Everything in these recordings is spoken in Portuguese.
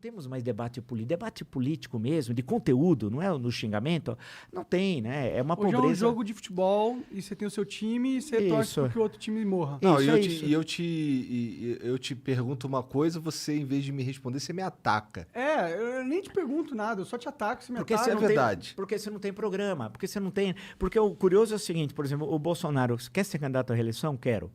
temos mais debate político. Debate político mesmo, de conteúdo, não é no xingamento, não tem, né? É uma Hoje pobreza. é um jogo de futebol e você tem o seu time e você torce para que o outro time morra. Não, Isso, eu te pergunto uma coisa, você, em vez de me responder, você me ataca. Eu nem te pergunto nada, eu só te ataco, você me Porque ataca. você é não tem- verdade. porque você não tem programa, porque você não tem... Porque o curioso é o seguinte, por exemplo, o Bolsonaro quer ser candidato à reeleição? Quero.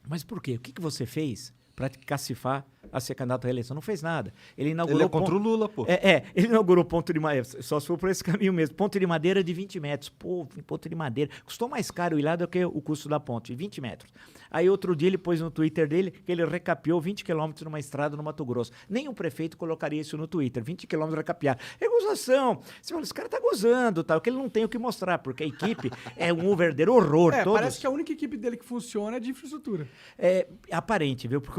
Mas por quê? O que você fez para te cacifar a ser candidato à reeleição? Não fez nada. Ele inaugurou... Ele é contra o Lula, pô. Ele inaugurou ponto de madeira, só se for por esse caminho mesmo, ponto de madeira de 20 metros. Pô, ponto de madeira. Custou mais caro ir lá do que o custo da ponte, 20 metros. Aí outro dia ele pôs no Twitter dele que ele recapeou 20 quilômetros numa estrada no Mato Grosso. Nem um prefeito colocaria isso no Twitter, 20 quilômetros recapear. É gozação. Você fala, esse cara tá gozando, tal, que ele não tem o que mostrar, porque a equipe é um verdadeiro horror. Todos. Parece que a única equipe dele que funciona é de infraestrutura. É aparente, viu? Porque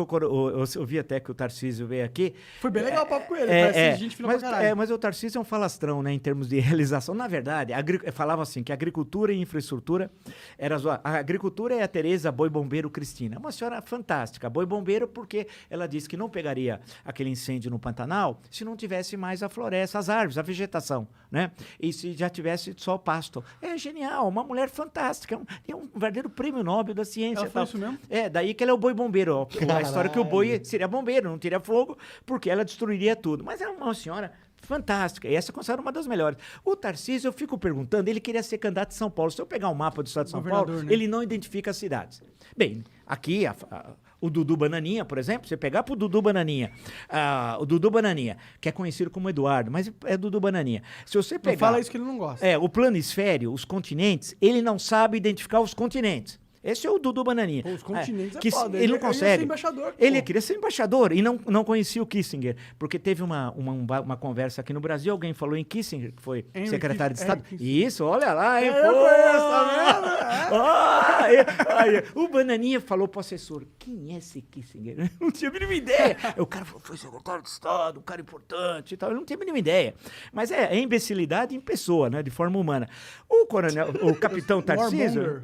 eu vi até que o Tarcísio veio aqui. Foi bem legal o papo com ele, parece gente fina pra caralho. Mas o Tarcísio é um falastrão, né, em termos de realização. Na verdade, falava assim, que agricultura e infraestrutura era zoar. A agricultura é a Tereza Boi Bombeiro Cristina. É uma senhora fantástica. Boi Bombeiro porque ela disse que não pegaria aquele incêndio no Pantanal se não tivesse mais a floresta, as árvores, a vegetação, né? E se já tivesse só pasto. É genial, uma mulher fantástica. É um verdadeiro prêmio Nobel da ciência. Ela foi isso mesmo? Daí que ela é o boi bombeiro. A história que o boi seria bombeiro, não teria fogo, porque ela destruiria tudo. Mas é uma senhora fantástica, e essa é considerada uma das melhores. O Tarcísio, eu fico perguntando, ele queria ser candidato de São Paulo. Se eu pegar um mapa do estado de São Paulo, Né? ele não identifica as cidades. Bem, aqui, o Dudu Bananinha, por exemplo, você pegar pro Dudu Bananinha, o Dudu Bananinha, que é conhecido como Eduardo, mas é Dudu Bananinha. Se você pegar... Não fala isso que ele não gosta. O planisfério, os continentes, ele não sabe identificar os continentes. Esse é o Dudu Bananinha. Pô, os continentes que foda. ele não Ele ia consegue. ser embaixador, pô. Ele queria ser embaixador e não conhecia o Kissinger. Porque teve uma conversa aqui no Brasil, alguém falou em Kissinger, que foi Henry secretário de Estado. Kissinger. Isso, olha lá, hein? Eu conheço, tá vendo? O Bananinha falou pro assessor, quem é esse Kissinger? Eu não tinha a mínima ideia. O cara falou, foi secretário de Estado, um cara importante e tal. Eu não tinha a mínima ideia. Mas é imbecilidade em pessoa, né? De forma humana. O capitão Tarcísio...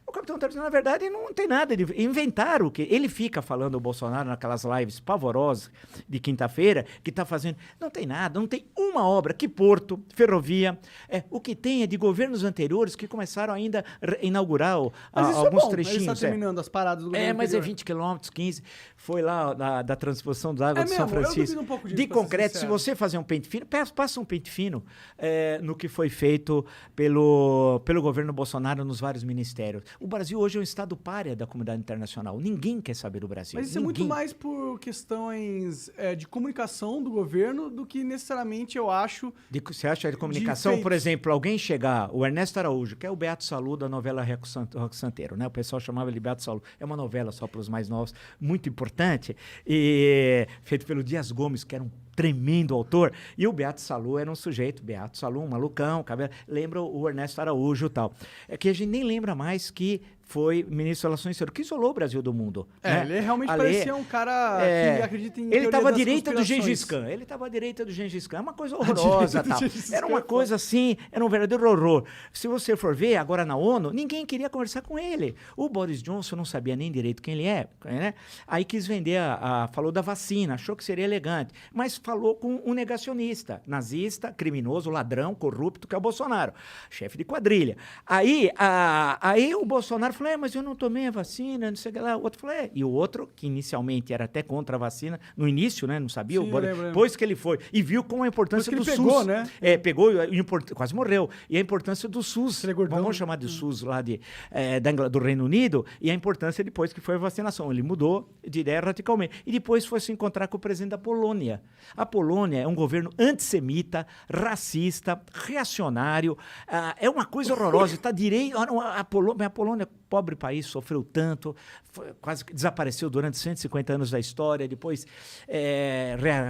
O capitão Tarcísio, na verdade, não tem nada de... Inventaram o que... Ele fica falando o Bolsonaro naquelas lives pavorosas de quinta-feira, que tá fazendo... Não tem nada, não tem uma obra. Que porto, ferrovia... o que tem é de governos anteriores que começaram ainda a inaugurar alguns trechinhos. Ele está terminando as paradas do governo Mas anterior. 20 quilômetros, 15. Foi lá da transposição da água de São mesmo? Eu Francisco. duvido um pouco disso, de pra ser concreto, se sincero. você fazer um pente fino, passa um pente fino no que foi feito pelo governo Bolsonaro nos vários ministérios. O Brasil hoje é um estado pária da comunidade internacional. Ninguém quer saber do Brasil. Mas isso é muito mais por questões de comunicação do governo do que necessariamente, eu acho... Você acha de comunicação? feitos. Por exemplo, alguém chegar, o Ernesto Araújo, que é o Beato Salu da novela Roque Santeiro, né? O pessoal chamava ele Beato Salu. É uma novela só para os mais novos, muito importante, e feito pelo Dias Gomes, que era um tremendo autor, e o Beato Salu era um sujeito, Beato Salu, um malucão, cabelo, lembra o Ernesto Araújo e tal. É que a gente nem lembra mais que foi ministro das Relações Exteriores, que isolou o Brasil do mundo. Né? Ele realmente parecia um cara que acredita em Ele estava à das direita do conspirações. Gengis Khan. Ele estava à direita do Gengis Khan. É uma coisa horrorosa. do Tal. Gengis Era Khan uma é coisa assim, era um verdadeiro horror. Se você for ver, agora na ONU, ninguém queria conversar com ele. O Boris Johnson não sabia nem direito quem ele é, né? Aí quis vender, falou da vacina, achou que seria elegante, mas falou com um negacionista, nazista, criminoso, ladrão, corrupto, que é o Bolsonaro, chefe de quadrilha. Aí o Bolsonaro falou, mas eu não tomei a vacina, não sei o que lá. O outro falou, E o outro, que inicialmente era até contra a vacina, no início, né, não sabia, Sim, depois que ele foi, e viu com a importância do SUS. Pegou, né? Pegou, quase morreu. E a importância do SUS, Ele é gordão. vamos chamar de SUS lá do Reino Unido, e a importância depois que foi a vacinação. Ele mudou de ideia radicalmente. E depois foi se encontrar com o presidente da Polônia. A Polônia é um governo antissemita, racista, reacionário, é uma coisa horrorosa. Está direito. A Polônia, pobre país, sofreu tanto, quase que desapareceu durante 150 anos da história, depois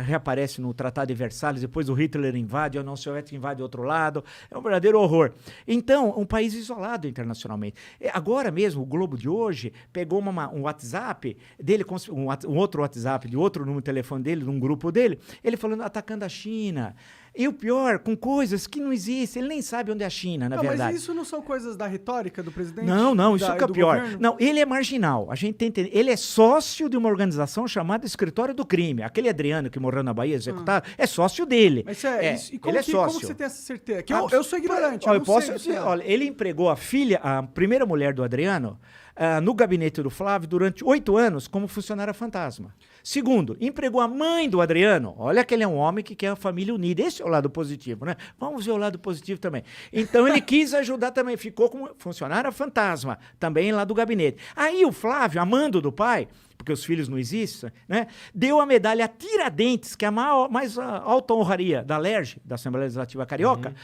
reaparece no Tratado de Versalhes, depois o Hitler invade, a União Soviética invade outro lado, é um verdadeiro horror. Então, um país isolado internacionalmente. Agora mesmo, o Globo de hoje pegou um WhatsApp dele, um outro WhatsApp de outro número de telefone dele, de um grupo dele, ele falando, atacando a China. E o pior, com coisas que não existem. Ele nem sabe onde é a China, na verdade. Mas isso não são coisas da retórica do presidente? Não, isso é que é o pior. Governo? Não, ele é marginal. A gente tem que entender. Ele é sócio de uma organização chamada Escritório do Crime. Aquele Adriano que morreu na Bahia, executado, é sócio dele. Mas isso, e ele é sócio. Como você tem essa certeza? Que eu sou ignorante. Eu posso dizer, olha, ele empregou a filha, a primeira mulher do Adriano, no gabinete do Flávio durante 8 anos como funcionária fantasma. Segundo, empregou a mãe do Adriano. Olha que ele é um homem que quer a família unida. Esse é o lado positivo, né? Vamos ver o lado positivo também. Então ele quis ajudar também. Ficou como funcionária fantasma também lá do gabinete. Aí o Flávio, amando do pai, porque os filhos não existem, né? Deu a medalha Tiradentes, que é a mais alta honraria da LERJ, da Assembleia Legislativa Carioca,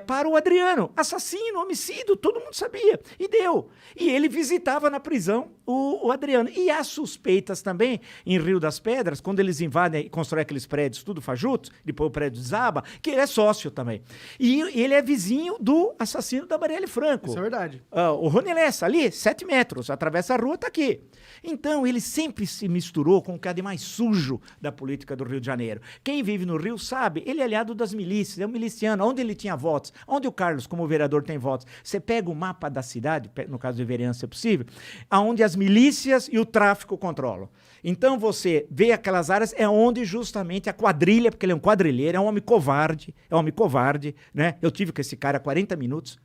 para o Adriano. Assassino, homicídio, todo mundo sabia. E deu. E ele visitava na prisão o Adriano. E há suspeitas também, em Rio das Pedras, quando eles invadem e constroem aqueles prédios tudo fajutos, depois o prédio desaba, que ele é sócio também. E ele é vizinho do assassino da Marielle Franco. Isso é verdade. O Rony Lessa, ali, 7 metros, atravessa a rua, tá aqui. Então, ele sempre se misturou com o que há de mais sujo da política do Rio de Janeiro. Quem vive no Rio sabe, ele é aliado das milícias, é um miliciano. Onde ele tinha votos? Onde o Carlos, como vereador, tem votos? Você pega o mapa da cidade, no caso de vereança é possível, aonde as milícias e o tráfico controlam. Então, você vê aquelas áreas, é onde justamente a quadrilha, porque ele é um quadrilheiro, é um homem covarde, né? Eu tive com esse cara 40 minutos,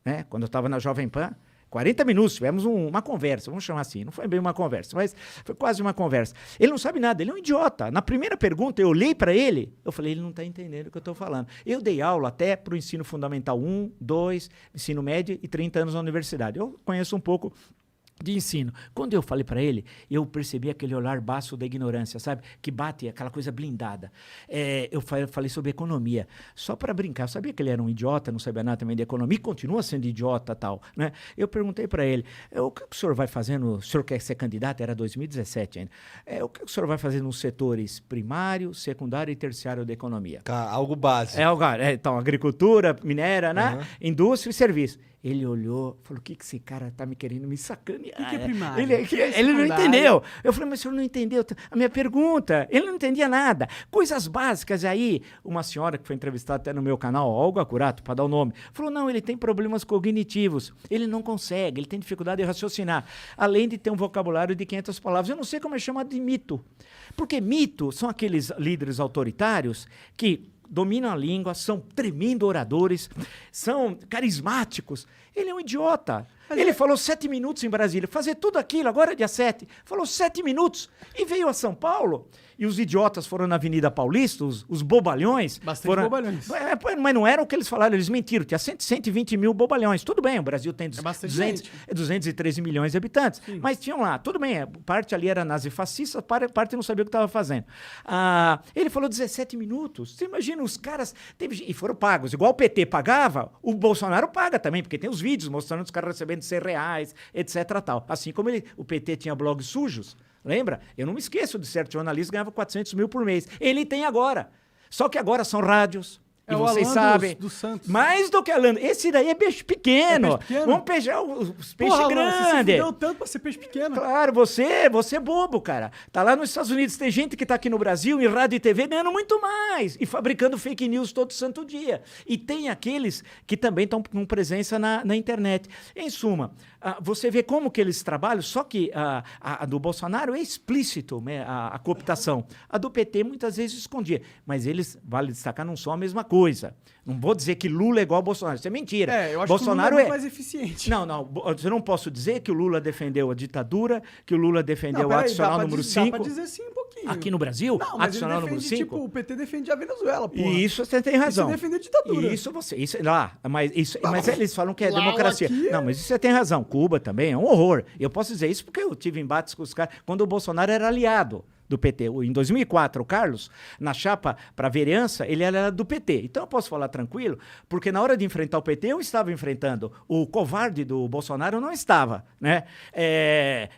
né? Quando eu estava na Jovem Pan, 40 minutos, tivemos uma conversa, vamos chamar assim, não foi bem uma conversa, mas foi quase uma conversa. Ele não sabe nada, ele é um idiota. Na primeira pergunta, eu olhei para ele, eu falei, ele não está entendendo o que eu estou falando. Eu dei aula até para o ensino fundamental 1, 2, ensino médio e 30 anos na universidade. Eu conheço um pouco de ensino. Quando eu falei para ele, eu percebi aquele olhar baço da ignorância, sabe? Que bate aquela coisa blindada. Eu falei sobre economia, só para brincar. Eu sabia que ele era um idiota, não sabia nada também de economia, e continua sendo idiota tal, né? Eu perguntei para ele, o que o senhor vai fazer o senhor quer ser candidato? Era 2017 ainda. O que o senhor vai fazer nos setores primário, secundário e terciário da economia? Algo básico. Então, agricultura, minéria, né? Indústria e serviço. Ele olhou, falou, o que esse cara tá me querendo me sacanear? O que é primário? Ele não entendeu. Eu falei, mas o senhor não entendeu a minha pergunta. Ele não entendia nada. Coisas básicas. Aí, uma senhora que foi entrevistada até no meu canal, Olga Curato, para dar o nome, falou, não, ele tem problemas cognitivos. Ele não consegue, ele tem dificuldade de raciocinar. Além de ter um vocabulário de 500 palavras. Eu não sei como é chamado de mito. Porque mito são aqueles líderes autoritários que dominam a língua, são tremendo oradores, são carismáticos. Ele é um idiota. Ele falou 7 minutos em Brasília, fazer tudo aquilo, agora é dia 7. Falou 7 minutos e veio a São Paulo. E os idiotas foram na Avenida Paulista, os bobalhões. Bastante bobalhões. Mas não era o que eles falaram, eles mentiram. Tinha 120 mil bobalhões. Tudo bem, o Brasil tem 213 milhões de habitantes. Sim. Mas tinham lá, tudo bem, parte ali era nazifascista, parte não sabia o que estava fazendo. Ele falou 17 minutos. Você imagina, os caras... e foram pagos. Igual o PT pagava, o Bolsonaro paga também, porque tem os vídeos mostrando os caras recebendo R$100, etc. Tal. Assim como o PT tinha blogs sujos, lembra? Eu não me esqueço de certo jornalista que ganhava 400 mil por mês. Ele tem agora. Só que agora são rádios. E vocês sabem. Do Santos. Mais do que Alan. Esse daí é peixe pequeno. Vamos pegar os peixes grandes. Você deu tanto pra ser peixe pequeno. Claro, você é bobo, cara. Tá lá nos Estados Unidos, tem gente que tá aqui no Brasil, em rádio e TV, ganhando muito mais. E fabricando fake news todo santo dia. E tem aqueles que também estão com presença na internet. Em suma, você vê como que eles trabalham, só que a do Bolsonaro é explícito, né, a cooptação. A do PT muitas vezes escondia. Mas eles, vale destacar, não são a mesma coisa. Não vou dizer que Lula é igual ao Bolsonaro. Isso é mentira. Eu acho Bolsonaro que o Lula é mais eficiente. Não. Eu não posso dizer que o Lula defendeu a ditadura, que o Lula defendeu o adicional número 5. Dá pra dizer sim um pouquinho. Aqui no Brasil, não, mas adicional ele defende, número 5. Tipo, o PT defende a Venezuela, pô. Isso você tem razão. Isso defende a ditadura. Mas eles falam que é democracia. Aqui Não, mas isso você tem razão. Cuba também é um horror. Eu posso dizer isso porque eu tive embates com os caras quando o Bolsonaro era aliado do PT. Em 2004, o Carlos, na chapa para vereança, ele era do PT. Então eu posso falar tranquilo, porque na hora de enfrentar o PT, eu estava enfrentando. O covarde do Bolsonaro não estava, né?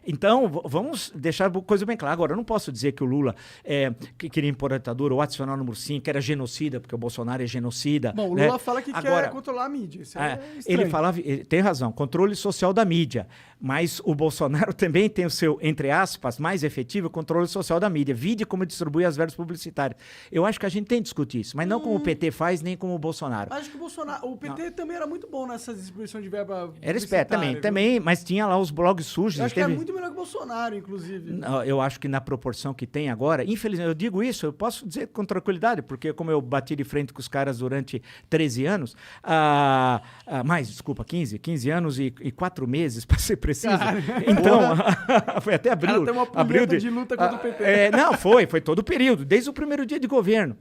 Então, vamos deixar a coisa bem clara. Agora, eu não posso dizer que o Lula que queria impor a ditadura, ou adicional número 5, era genocida, porque o Bolsonaro é genocida. Bom, o né? Lula fala que quer controlar a mídia. Isso ele falava, tem razão, controle social da mídia. Mas o Bolsonaro também tem o seu, entre aspas, mais efetivo controle social da da mídia. Vide como distribui as verbas publicitárias. Eu acho que a gente tem que discutir isso, mas não como o PT faz, nem como o Bolsonaro. Acho que o PT também era muito bom nessa distribuição de verba. Era esperto também, mas tinha lá os blogs sujos. Eu acho que era muito melhor que o Bolsonaro, inclusive. Não, eu acho que na proporção que tem agora, infelizmente, eu digo isso, eu posso dizer com tranquilidade, porque como eu bati de frente com os caras durante 13 anos, mais, desculpa, 15 anos e 4 meses, para ser preciso. Cara, então, foi até abril. Tem uma punheta de luta contra o PT. Não, foi todo o período, desde o primeiro dia de governo.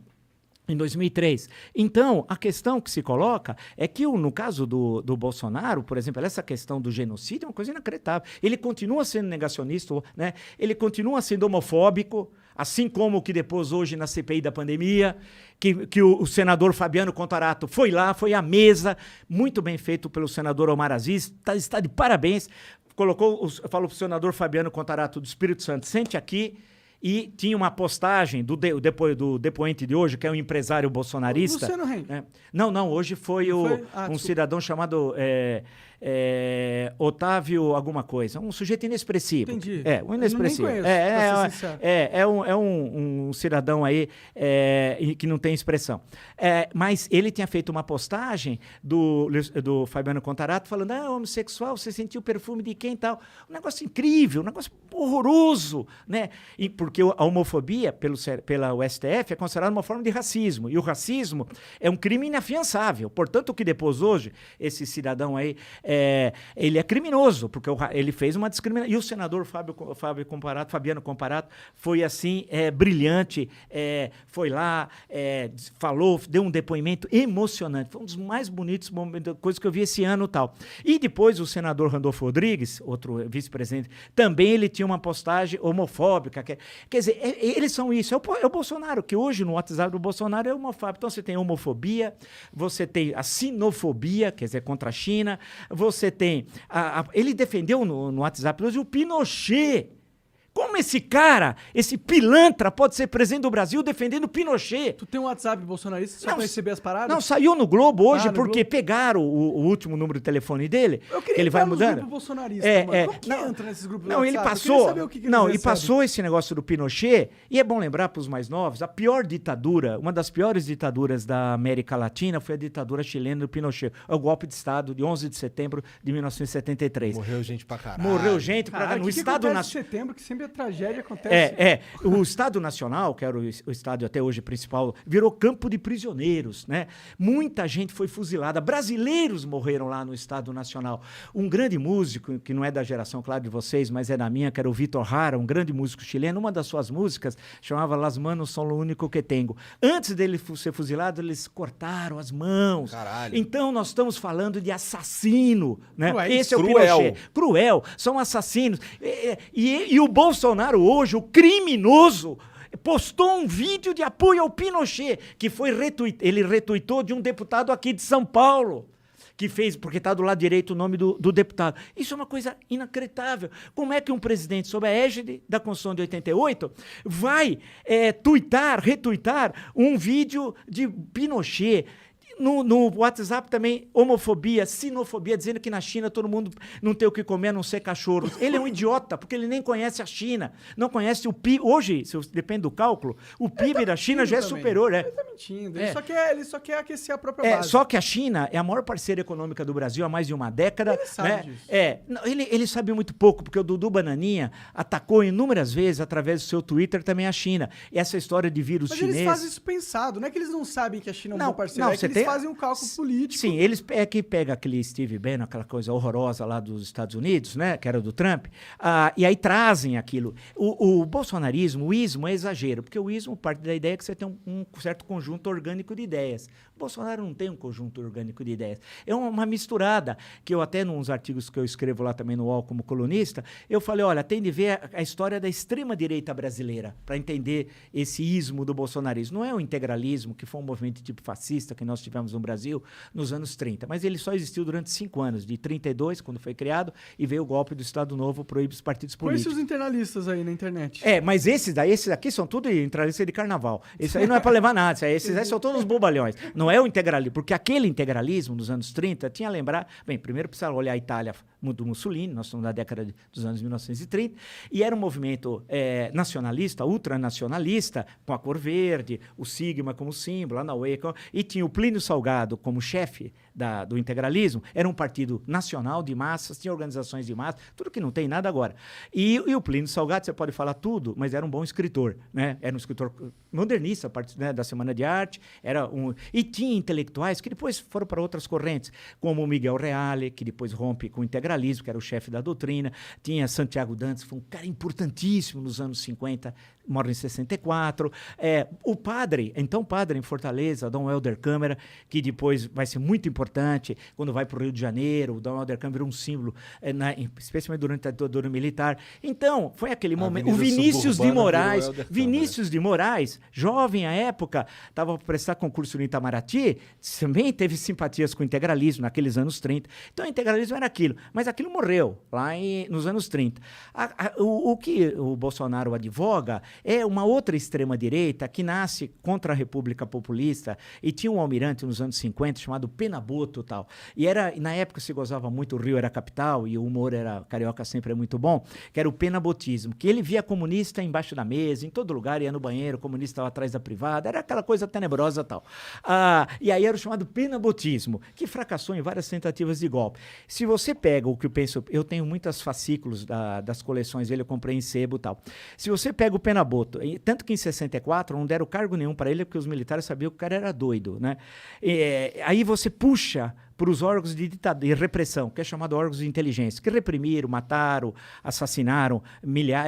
Em 2003. Então, a questão que se coloca é que, no caso do Bolsonaro, por exemplo, essa questão do genocídio é uma coisa inacreditável. Ele continua sendo negacionista, né? Ele continua sendo homofóbico, assim como que depois, hoje, na CPI da pandemia, que o senador Fabiano Contarato foi lá, foi à mesa, muito bem feito pelo senador Omar Aziz, está de parabéns. Falou para o senador Fabiano Contarato do Espírito Santo, sente aqui. E tinha uma postagem do depoente de hoje, que é um empresário bolsonarista. Luciano Heng. Não, hoje foi um cidadão chamado Otávio alguma coisa. Um sujeito inexpressivo. Entendi. Um inexpressivo. Eu nem conheço, um cidadão aí que não tem expressão. Mas ele tinha feito uma postagem do Fabiano Contarato falando, homossexual, você sentiu o perfume de quem e tal. Um negócio incrível, um negócio horroroso, né? Porque a homofobia, pela STF, é considerada uma forma de racismo. E o racismo é um crime inafiançável. Portanto, o que depois hoje, esse cidadão aí, ele é criminoso, porque ele fez uma discriminação. E o senador Fabiano Comparato foi assim, brilhante, foi lá, falou, deu um depoimento emocionante. Foi um dos mais bonitos momentos, coisa que eu vi esse ano e tal. E depois o senador Randolfo Rodrigues, outro vice-presidente, também ele tinha uma postagem homofóbica. Quer dizer, eles são isso. É o Bolsonaro, que hoje no WhatsApp do Bolsonaro é homofóbico. Então você tem homofobia, você tem a sinofobia, quer dizer, contra a China, você tem... ele defendeu no WhatsApp hoje o Pinochet. Como esse cara, esse pilantra, pode ser presidente do Brasil defendendo Pinochet? Tu tem um WhatsApp bolsonarista só pra receber as paradas? Não, saiu no Globo hoje, porque Globo? Pegaram o último número de telefone dele. Eu queria ele vai entrar nos mudando. grupos bolsonaristas, mano. Como que entra nesses grupos do Ele WhatsApp? passou. Eu queria saber o que eles recebem. Passou esse negócio do Pinochet, e é bom lembrar para os mais novos, a pior ditadura, uma das piores ditaduras da América Latina foi a ditadura chilena do Pinochet. O golpe de Estado de 11 de setembro de 1973. Morreu gente pra caralho. Morreu gente pra caralho. No Estado Nacional. setembro, que sempre a tragédia acontece. O Estado Nacional, que era o estádio até hoje principal, virou campo de prisioneiros, né? Muita gente foi fuzilada, brasileiros morreram lá no Estado Nacional. Um grande músico, que não é da geração, claro, de vocês, mas é da minha, que era o Vitor Hara, um grande músico chileno, uma das suas músicas chamava Las Manos Son Lo Único Que Tengo. Antes dele ser fuzilado, eles cortaram as mãos. Caralho. Então nós estamos falando de assassino, né? Esse é o Cruel. Pinochet. Cruel, são assassinos. E o Bolsonaro hoje, o criminoso, postou um vídeo de apoio ao Pinochet, que ele retuitou de um deputado aqui de São Paulo, que fez, porque está do lado direito o nome do deputado. Isso é uma coisa inacreditável. Como é que um presidente, sob a égide da Constituição de 88, vai retuitar um vídeo de Pinochet? No WhatsApp também, homofobia, sinofobia, dizendo que na China todo mundo não tem o que comer a não ser cachorros. Ele é um idiota, porque ele nem conhece a China, não conhece o PIB. Hoje, depende do cálculo, o PIB da China já é superior. Ele tá mentindo, ele só quer aquecer a própria base. Só que a China é a maior parceira econômica do Brasil há mais de uma década. Ele sabe disso. Ele sabe muito pouco, porque o Dudu Bananinha atacou inúmeras vezes, através do seu Twitter, também a China. E essa história de vírus chinês... Mas eles fazem isso pensado, não é que eles não sabem que a China é um bom parceiro, é que eles fazem um cálculo político. Sim, eles que pega aquele Steve Bannon, aquela coisa horrorosa lá dos Estados Unidos, né, que era do Trump, e aí trazem aquilo. O bolsonarismo, o ismo é exagero, porque o ismo parte da ideia que você tem um certo conjunto orgânico de ideias. O Bolsonaro não tem um conjunto orgânico de ideias. É uma misturada, que eu até, nos artigos que eu escrevo lá também no UOL como colunista, eu falei, olha, tem de ver a história da extrema-direita brasileira, para entender esse ismo do bolsonarismo. Não é o integralismo, que foi um movimento tipo fascista que nós tivemos no Brasil nos anos 30, mas ele só existiu durante 5 anos, de 32, quando foi criado, e veio o golpe do Estado Novo, proíbe os partidos políticos. Conhece os internalistas aí na internet. Mas esses aqui são tudo internalistas de carnaval. Isso aí não é para levar nada, esses aí são todos os bobalhões. Não é o integralismo, porque aquele integralismo nos anos 30 tinha a lembrar... Bem, primeiro precisa olhar a Itália do Mussolini, nós estamos na década dos anos 1930, e era um movimento nacionalista, ultranacionalista, com a cor verde, o sigma como símbolo, a Naue, e tinha o Plínio Salgado como chefe do integralismo. Era um partido nacional de massas, tinha organizações de massas, tudo que não tem nada agora. E o Plínio Salgado, você pode falar tudo, mas era um bom escritor, né? Era um escritor modernista, né, da Semana de Arte, e tinha intelectuais que depois foram para outras correntes, como o Miguel Reale, que depois rompe com o integralismo, que era o chefe da doutrina, tinha Santiago Dantas, que foi um cara importantíssimo nos anos 50, morre em 64, o padre em Fortaleza, Dom Helder Câmara, que depois vai ser muito importante, quando vai para o Rio de Janeiro, o Dom Helder Câmara virou um símbolo, especialmente durante a ditadura militar. Então, foi aquele momento, o Vinícius de Moraes, jovem à época, estava para prestar concurso no Itamaraty, também teve simpatias com o integralismo naqueles anos 30. Então, o integralismo era aquilo, mas aquilo morreu lá nos anos 30. O que o Bolsonaro advoga é uma outra extrema-direita que nasce contra a República Populista, e tinha um almirante nos anos 50 chamado Penaboto e tal. E na época se gozava muito, o Rio era a capital e o humor carioca sempre é muito bom, que era o penabotismo, que ele via comunista embaixo da mesa, em todo lugar, ia no banheiro, o comunista estava atrás da privada, era aquela coisa tenebrosa e tal. E aí era o chamado penabotismo, que fracassou em várias tentativas de golpe. Se você pega o que eu penso, eu tenho muitos fascículos das coleções dele, eu comprei em sebo e tal. Se você pega o Penaboto, tanto que em 64 não deram cargo nenhum para ele, porque os militares sabiam que o cara era doido, né? Aí você puxa para os órgãos de repressão, que é chamado órgãos de inteligência, que reprimiram, mataram, assassinaram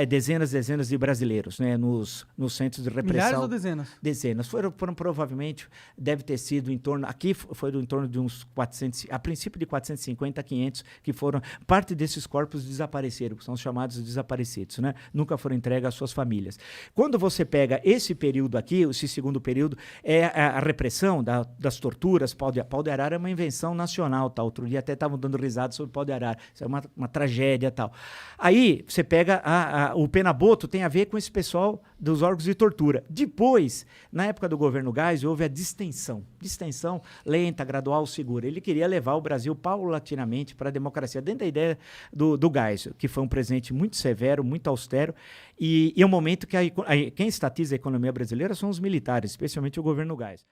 dezenas de brasileiros, né, nos centros de repressão. Milhares ou dezenas? Dezenas. Foram provavelmente, deve ter sido em torno, aqui foi em torno de uns 400, a princípio de 450 a 500, que foram, parte desses corpos desapareceram, que são os chamados desaparecidos, né? Nunca foram entregues às suas famílias. Quando você pega esse período aqui, esse segundo período, é a repressão das torturas. Pau de Arara é uma invenção nacional, tal. Outro dia até estavam dando risada sobre o Pau de Arara. Isso é uma tragédia, tal. Aí você pega o Penaboto, tem a ver com esse pessoal dos órgãos de tortura. Depois, na época do governo Geisel, houve a distensão lenta, gradual, segura. Ele queria levar o Brasil paulatinamente para a democracia, dentro da ideia do Geisel, que foi um presidente muito severo, muito austero, e é um momento que quem estatiza a economia brasileira são os militares, especialmente o governo Geisel.